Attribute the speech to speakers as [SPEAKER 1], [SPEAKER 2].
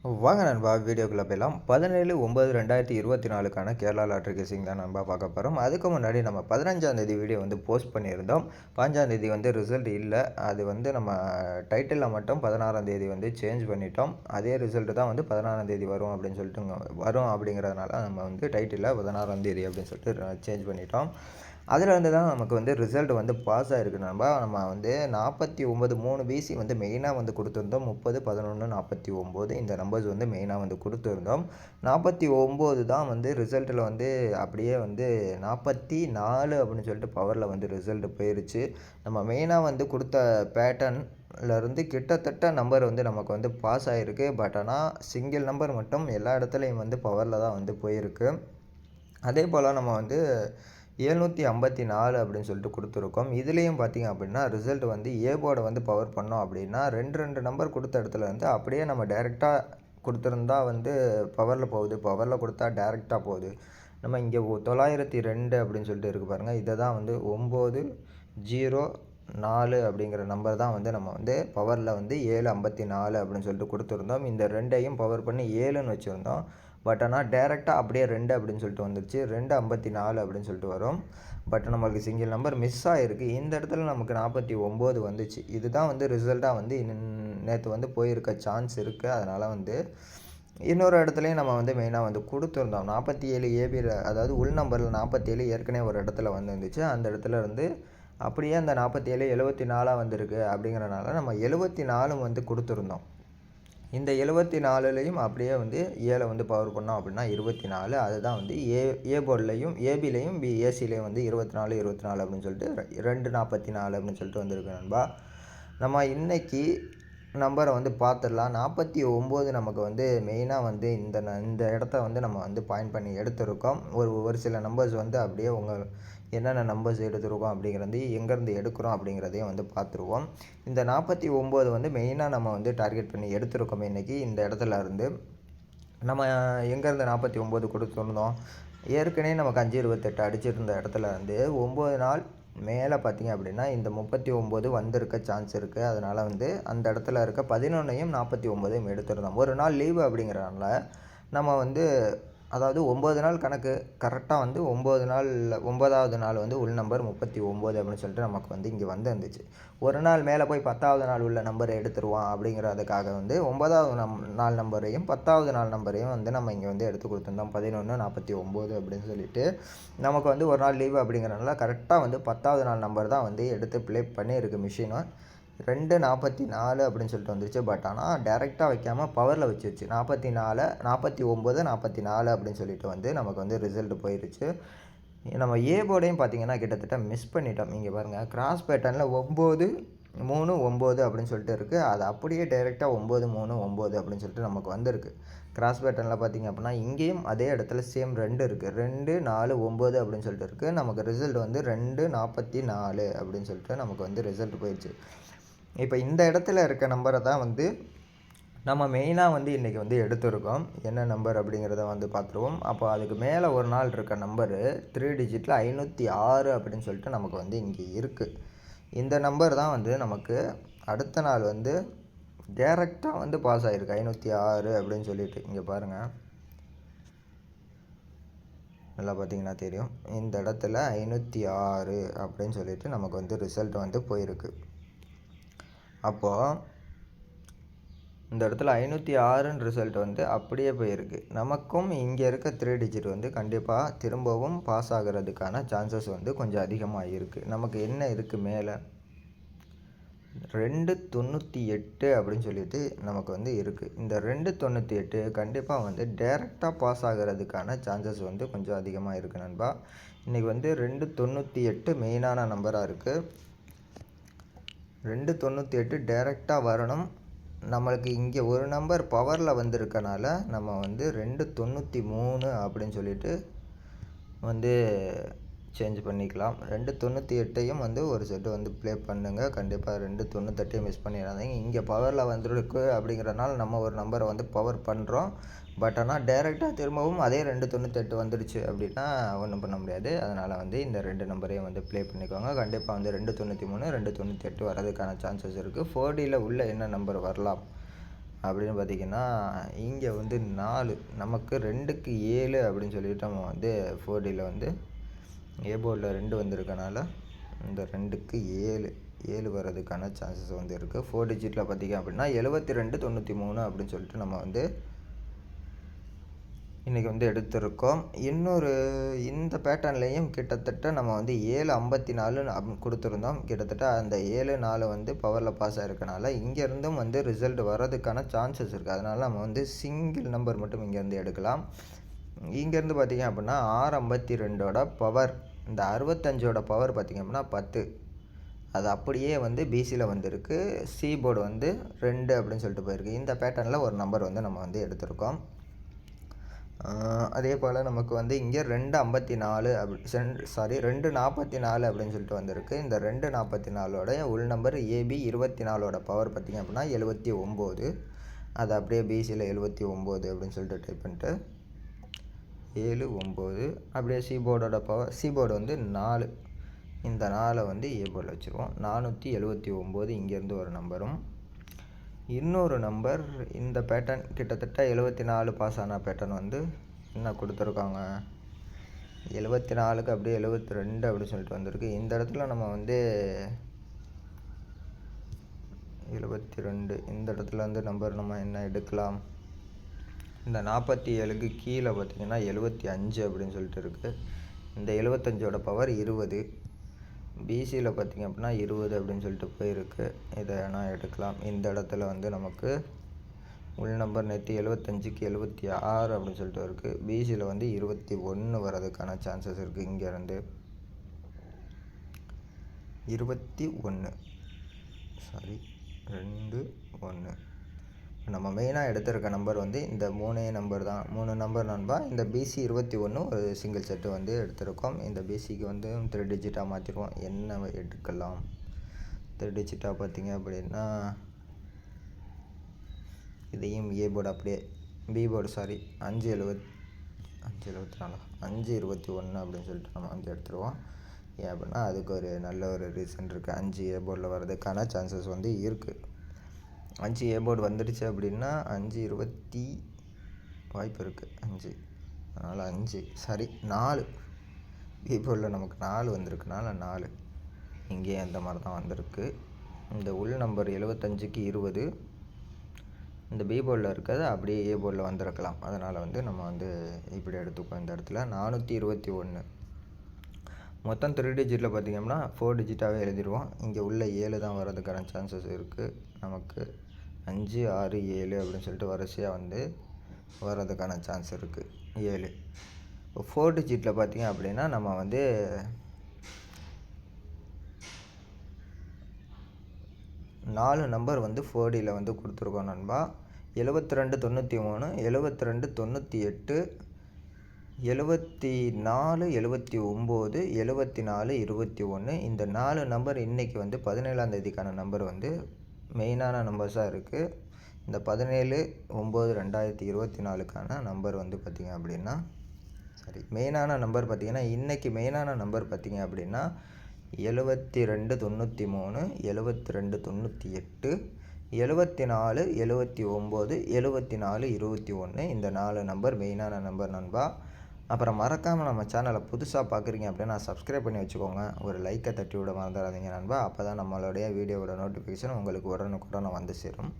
[SPEAKER 1] வாங்க நண்பா வீடியோக்குள்ளே போயிடலாம். 17/9/2024க்கான கேரளா லாட்ரி கேசிங் தான் நண்பா பார்க்க போகிறோம். அதுக்கு முன்னாடி நம்ம 15ஆந்தேதி வீடியோ வந்து போஸ்ட் பண்ணியிருந்தோம். 15ஆந்தேதி வந்து ரிசல்ட் இல்லை. அது வந்து நம்ம டைட்டிலில் மட்டும் 16ஆந்தேதி வந்து சேஞ்ச் பண்ணிட்டோம். அதே ரிசல்ட்டு தான் வந்து 16ஆந்தேதி வரும் அப்படின்னு சொல்லிட்டு வரும் அப்படிங்கிறதுனால நம்ம வந்து டைட்டிலில் 16ஆந்தேதி அப்படின்னு சொல்லிட்டு சேஞ்ச் பண்ணிட்டோம். அதில் தான் நமக்கு வந்து ரிசல்ட் வந்து பாஸ் ஆகிருக்கு நண்பா. நம்ம வந்து 49 3 பிசி வந்து மெயினாக வந்து கொடுத்துருந்தோம். 30 11 49 இந்த நம்பர்ஸ் வந்து மெயினாக வந்து கொடுத்துருந்தோம். 49 தான் வந்து ரிசல்ட்டில் வந்து அப்படியே வந்து 44 அப்படின்னு சொல்லிட்டு பவரில் வந்து ரிசல்ட் போயிருச்சு. நம்ம மெயினாக வந்து கொடுத்த பேட்டர்ன்லேருந்து கிட்டத்தட்ட நம்பர் வந்து நமக்கு வந்து பாஸ் ஆகிருக்கு. பட் ஆனால் சிங்கிள் நம்பர் மட்டும் எல்லா இடத்துலையும் வந்து பவரில் தான் வந்து போயிருக்கு. அதே போல் நம்ம வந்து 754 அப்படின்னு சொல்லிட்டு கொடுத்துருக்கோம். இதுலேயும் பார்த்திங்க அப்படின்னா ரிசல்ட் வந்து ஏ போர்டை வந்து பவர் பண்ணோம் அப்படின்னா 2 நம்பர் கொடுத்த இடத்துல வந்து அப்படியே நம்ம டைரெக்டாக கொடுத்துருந்தா வந்து பவரில் போகுது, பவரில் கொடுத்தா டேரெக்டாக போகுது. நம்ம இங்கே 902 அப்படின்னு சொல்லிட்டு இருக்குது பாருங்கள். இதை தான் வந்து 904 அப்படிங்கிற நம்பர் தான் வந்து நம்ம வந்து பவரில் வந்து 754 அப்படின்னு சொல்லிட்டு கொடுத்துருந்தோம். இந்த ரெண்டையும் பவர் பண்ணி 7ன்னு வச்சுருந்தோம். பட் ஆனால் டேரெக்டாக அப்படியே 2 அப்படின்னு சொல்லிட்டு வந்துருச்சு. 254 அப்படின்னு சொல்லிட்டு வரும். பட் நம்மளுக்கு சிங்கிள் நம்பர் மிஸ் ஆகிருக்கு. இந்த இடத்துல நமக்கு 49 வந்துச்சு. இதுதான் வந்து ரிசல்ட்டாக வந்து நேற்று வந்து போயிருக்க சான்ஸ் இருக்குது. அதனால் வந்து இன்னொரு இடத்துலையும் நம்ம வந்து மெயினாக வந்து கொடுத்துருந்தோம். 47 ஏபியில், அதாவது உள் நம்பரில் 47 ஏற்கனவே ஒரு இடத்துல வந்துருந்துச்சு. அந்த இடத்துல இருந்து அப்படியே அந்த 47 74 வந்திருக்கு. அப்படிங்கிறனால நம்ம 74 வந்து கொடுத்துருந்தோம். இந்த 74லையும் அப்படியே வந்து ஏல வந்து பவர் பண்ணோம் அப்படின்னா 24. அதுதான் வந்து ஏ போர்ட்லையும் ஏபிலையும் ஏசிலையும் வந்து 24 24 அப்படின்னு சொல்லிட்டு 244 அப்படின்னு சொல்லிட்டு வந்திருக்கு நண்பா. நம்ம இன்றைக்கி நம்பரை வந்து பார்த்துடலாம். 49 நமக்கு வந்து மெயினாக வந்து இந்த இடத்த வந்து நம்ம வந்து பாயிண்ட் பண்ணி எடுத்திருக்கோம். ஒரு சில நம்பர்ஸ் வந்து அப்படியே என்னென்ன நம்பர்ஸ் எடுத்துருக்கோம் அப்படிங்கிறது எங்கேருந்து எடுக்கிறோம் அப்படிங்கிறதையும் வந்து பார்த்துருவோம். இந்த 49 வந்து மெயினாக நம்ம வந்து டார்கெட் பண்ணி எடுத்திருக்கோம். இன்றைக்கி இந்த இடத்துல இருந்து நம்ம எங்கேருந்து 49 கொடுத்துருந்தோம். ஏற்கனவே நமக்கு 5/28 அடிச்சிருந்த இடத்துல இருந்து 9 நாள் மேலே பார்த்திங்க அப்படின்னா இந்த 39 வந்திருக்க சான்ஸ் இருக்குது. அதனால் வந்து அந்த இடத்துல இருக்க 11ஐயும் 49ஐயும் எடுத்துருந்தோம். ஒரு நாள் லீவு அப்படிங்கிறனால நம்ம வந்து அதாவது 9 நாள் கணக்கு கரெக்டாக வந்து 9வது நாள் வந்து உள் நம்பர் 39 அப்படின்னு சொல்லிட்டு நமக்கு வந்து இங்கே வந்துருந்துச்சு. ஒரு நாள் மேலே போய் 10வது நாள் உள்ள நம்பரை எடுத்துருவான் அப்படிங்கிறதுக்காக வந்து 9வது நாள் நம்பரையும் 10வது நாள் நம்பரையும் வந்து நம்ம இங்கே வந்து எடுத்து கொடுத்துருந்தோம். 11 49 அப்படின்னு சொல்லிட்டு நமக்கு வந்து ஒரு நாள் லீவு அப்படிங்கிறனால கரெக்டாக வந்து 10வது நாள் நம்பர் தான் வந்து எடுத்து ப்ளே பண்ணியிருக்கு மிஷினும். 244 அப்படின்னு சொல்லிட்டு வந்துருச்சு. பட் ஆனால் டேரெக்டாக வைக்காமல் பவரில் வச்சு 44 49 44 அப்படின்னு சொல்லிட்டு வந்து நமக்கு வந்து ரிசல்ட் போயிடுச்சு. நம்ம ஏ போர்டையும் பார்த்திங்கன்னா கிட்டத்தட்ட மிஸ் பண்ணிட்டோம். இங்கே பாருங்கள், கிராஸ் பேட்டர்னில் 9 3 9 அப்படின்னு சொல்லிட்டு இருக்குது. அது அப்படியே டைரெக்டாக 9 3 9 அப்படின்னு சொல்லிட்டு நமக்கு வந்திருக்கு. கிராஸ் பேட்டர்னில் பார்த்திங்க அப்படின்னா இங்கேயும் அதே இடத்துல சேம் 2 இருக்குது. 2 4 9 அப்படின்னு சொல்லிட்டு இருக்குது. நமக்கு ரிசல்ட் வந்து 2 44 அப்படின்னு சொல்லிட்டு நமக்கு வந்து ரிசல்ட் போயிடுச்சு. இப்போ இந்த இடத்துல இருக்க நம்பரை தான் வந்து நம்ம மெயினாக வந்து இன்றைக்கி வந்து எடுத்திருக்கோம். என்ன நம்பர் அப்படிங்கிறத வந்து பார்த்துருவோம். அப்போ அதுக்கு மேலே ஒரு நாள் இருக்க நம்பரு 3 டிஜிட்டில் 506 அப்படின்னு சொல்லிட்டு நமக்கு வந்து இங்கே இருக்குது. இந்த நம்பர் தான் வந்து நமக்கு அடுத்த நாள் வந்து டேரெக்டாக வந்து பாஸ் ஆகிருக்கு. 506 அப்படின்னு சொல்லிட்டு இங்கே பாருங்கள், நல்லா பார்த்தீங்கன்னா தெரியும். இந்த இடத்துல 506 அப்படின்னு சொல்லிட்டு நமக்கு வந்து ரிசல்ட் வந்து போயிருக்கு. அப்போது இந்த இடத்துல 506ன்னு ரிசல்ட் வந்து அப்படியே போயிருக்கு. நமக்கும் இங்கே இருக்க 3 டிஜிட் வந்து கண்டிப்பாக திரும்பவும் பாஸ் ஆகிறதுக்கான சான்சஸ் வந்து கொஞ்சம் அதிகமாக இருக்குது. நமக்கு என்ன இருக்குது மேலே 298 அப்படின்னு சொல்லிட்டு நமக்கு வந்து இருக்குது. இந்த 298 கண்டிப்பாக வந்து டேரெக்டாக பாஸ் ஆகிறதுக்கான சான்சஸ் வந்து கொஞ்சம் அதிகமாக இருக்குது நண்பா. இன்றைக்கி வந்து 298 மெயினான நம்பராக இருக்குது. 298 டேரெக்டாக வரணும். நம்மளுக்கு இங்கே ஒரு நம்பர் பவரில் வந்திருக்கனால நம்ம வந்து 293 அப்படின்னு சொல்லிட்டு வந்து சேஞ்ச் பண்ணிக்கலாம். 298ஐயும் வந்து ஒரு செட்டு வந்து ப்ளே பண்ணுங்கள். கண்டிப்பாக 298ஐயும் மிஸ் பண்ணிடாதீங்க. இங்கே பவரில் வந்துருக்கு அப்படிங்கிறனால நம்ம ஒரு நம்பரை வந்து பவர் பண்ணுறோம். பட் ஆனால் டேரெக்டாக திரும்பவும் அதே 298 வந்துடுச்சு அப்படின்னா ஒன்றும் பண்ண முடியாது. அதனால் வந்து இந்த 2 நம்பரையும் வந்து ப்ளே பண்ணிக்கோங்க. கண்டிப்பாக வந்து 293 298 வரதுக்கான சான்சஸ் இருக்குது. 4Dயில் உள்ள என்ன நம்பர் வரலாம் அப்படின்னு பார்த்திங்கன்னா இங்கே வந்து 4 நமக்கு 2க்கு 7 அப்படின்னு சொல்லிட்டு நம்ம வந்து 4Dயில் வந்து ஏ போர்டில் 2 வந்திருக்கனால இந்த 2க்கு 7 வர்றதுக்கான சான்சஸ் வந்து இருக்குது. 4 டிஜிட்டில் பார்த்திங்க அப்படின்னா 7293 அப்படின்னு சொல்லிட்டு நம்ம வந்து இன்றைக்கி வந்து எடுத்திருக்கோம். இந்த பேட்டர்ன்லேயும் கிட்டத்தட்ட நம்ம வந்து 754 கொடுத்துருந்தோம். கிட்டத்தட்ட அந்த 74 வந்து பவரில் பாஸ் ஆகிருக்கனால இங்கேருந்தும் வந்து ரிசல்ட் வர்றதுக்கான சான்சஸ் இருக்குது. அதனால் நம்ம வந்து சிங்கிள் நம்பர் மட்டும் இங்கேருந்து எடுக்கலாம். இங்கேருந்து பார்த்திங்க அப்படின்னா 652ஓட பவர், இந்த 65ஓட பவர் பார்த்திங்க அப்படின்னா 10, அது அப்படியே வந்து பிசியில் வந்திருக்கு. சி போர்டு வந்து 2 அப்படின்னு சொல்லிட்டு போயிருக்கு. இந்த பேட்டர்னில் ஒரு நம்பர் வந்து நம்ம வந்து எடுத்திருக்கோம். அதே போல் நமக்கு வந்து இங்கே 254 244 அப்படின்னு சொல்லிட்டு வந்திருக்கு. இந்த 244ஓட உள் நம்பர் ஏபி 24ஓட பவர் பார்த்திங்க அப்படின்னா 79. அது அப்படியே பிசியில் 79 அப்படின்னு சொல்லிட்டு டைப் பண்ணிட்டு 79 அப்படியே சி போர்டோட பவர், சி போர்டு வந்து 4, இந்த 4 வந்து ஏ போர்டில் வச்சுருவோம். 479 இங்கேருந்து ஒரு நம்பரும், இன்னொரு நம்பர் இந்த பேட்டர்ன் கிட்டத்தட்ட 74 பாஸ் ஆன பேட்டர்ன் வந்து என்ன கொடுத்துருக்காங்க, 74க்கு அப்படியே 72 அப்படின்னு சொல்லிட்டு வந்திருக்கு. இந்த இடத்துல நம்ம வந்து 72 இந்த இடத்துல வந்து நம்பர் நம்ம என்ன எடுக்கலாம், இந்த 47க்கு கீழே பார்த்திங்கன்னா 75 அப்படின்னு சொல்லிட்டு இருக்குது. இந்த 75ஓட பவர் 20, பிசியில் பார்த்திங்க அப்படின்னா 20 அப்படின்னு சொல்லிட்டு போயிருக்கு. இதை வேணால் எடுக்கலாம். இந்த இடத்துல வந்து நமக்கு உள் நம்பர் நேற்று 75க்கு 76 அப்படின்னு சொல்லிட்டு இருக்குது. பிசியில் வந்து 21 வர்றதுக்கான சான்சஸ் இருக்குது. இங்கேருந்து 21 2 1 நம்ம மெயினாக எடுத்திருக்க நம்பர் வந்து இந்த 3 நம்பர் தான். 3 நம்பர் நண்பா. இந்த பிசி 21 ஒரு சிங்கிள் செட்டு வந்து எடுத்திருக்கோம். இந்த பிசிக்கு வந்து 3 டிஜிட்டாக மாற்றிடுவோம். என்ன எடுக்கலாம் 3 டிஜிட்டாக பார்த்திங்க அப்படின்னா இதையும் ஏ போர்டு அப்படியே பி போர்டு 521 அப்படின்னு சொல்லிட்டு நம்ம வந்து எடுத்துருவோம். ஏன் அப்படின்னா அதுக்கு ஒரு நல்ல ஒரு ரீசன் இருக்குது. 5 ஏ போர்டில் வர்றதுக்கான சான்சஸ் வந்து இருக்குது. 5 ஏ போர்டு வந்துடுச்சு அப்படின்னா 520 வாய்ப்பு இருக்குது. 5, அதனால் 5 4 பி போர்டில் நமக்கு 4 வந்திருக்குனால 4 இங்கே அந்த மாதிரி தான் வந்திருக்கு. இந்த உள் நம்பர் 75க்கு 20, இந்த பி போர்டில் இருக்கிறது அப்படியே ஏ போர்டில் வந்திருக்கலாம். அதனால் வந்து நம்ம வந்து இப்படி எடுத்துப்போம். இந்த இடத்துல 421 மொத்தம் 3 டிஜிட்டில் பார்த்திங்கன்னா 4 டிஜிட்டாகவே எழுதிடுவோம். இங்கே உள்ள 7 தான் வர்றதுக்கான சான்சஸ் இருக்குது. நமக்கு 5 6 7 அப்படின்னு சொல்லிட்டு வரிசையாக வந்து வர்றதுக்கான சான்ஸ் இருக்குது. 7 இப்போ 4 டிஜிட்டில் பார்த்திங்க அப்படின்னா நம்ம வந்து 4 நம்பர் வந்து 4Dயில் வந்து கொடுத்துருக்கோம் நண்பா. 7293, 7298, 74 79, 74 21. இந்த 4 நம்பர் இன்றைக்கி வந்து 17ஆம் தேதிக்கான நம்பர் வந்து மெயினான நம்பர்ஸாக இருக்குது. இந்த 17/9/2024க்கான நம்பர் வந்து பார்த்திங்க அப்படின்னா மெயினான நம்பர் பார்த்திங்கன்னா இன்றைக்கி மெயினான நம்பர் பார்த்திங்க அப்படின்னா 7293, 7298, 74 79, 74 21. இந்த 4 நம்பர் மெயினான நம்பர் நண்பா. அப்புறம் மறக்காமல் நம்ம சேனலை புதுசாக பார்க்குறீங்க அப்படின்னா சப்ஸ்கிரைப் பண்ணி வச்சுக்கோங்க. ஒரு லைக்கை தட்டி விட மறந்துடாதீங்க நண்பா. அப்போ தான் நம்மளுடைய வீடியோவோட நோட்டிஃபிகேஷன் உங்களுக்கு உடனுக்குடன் வந்து சேரும்.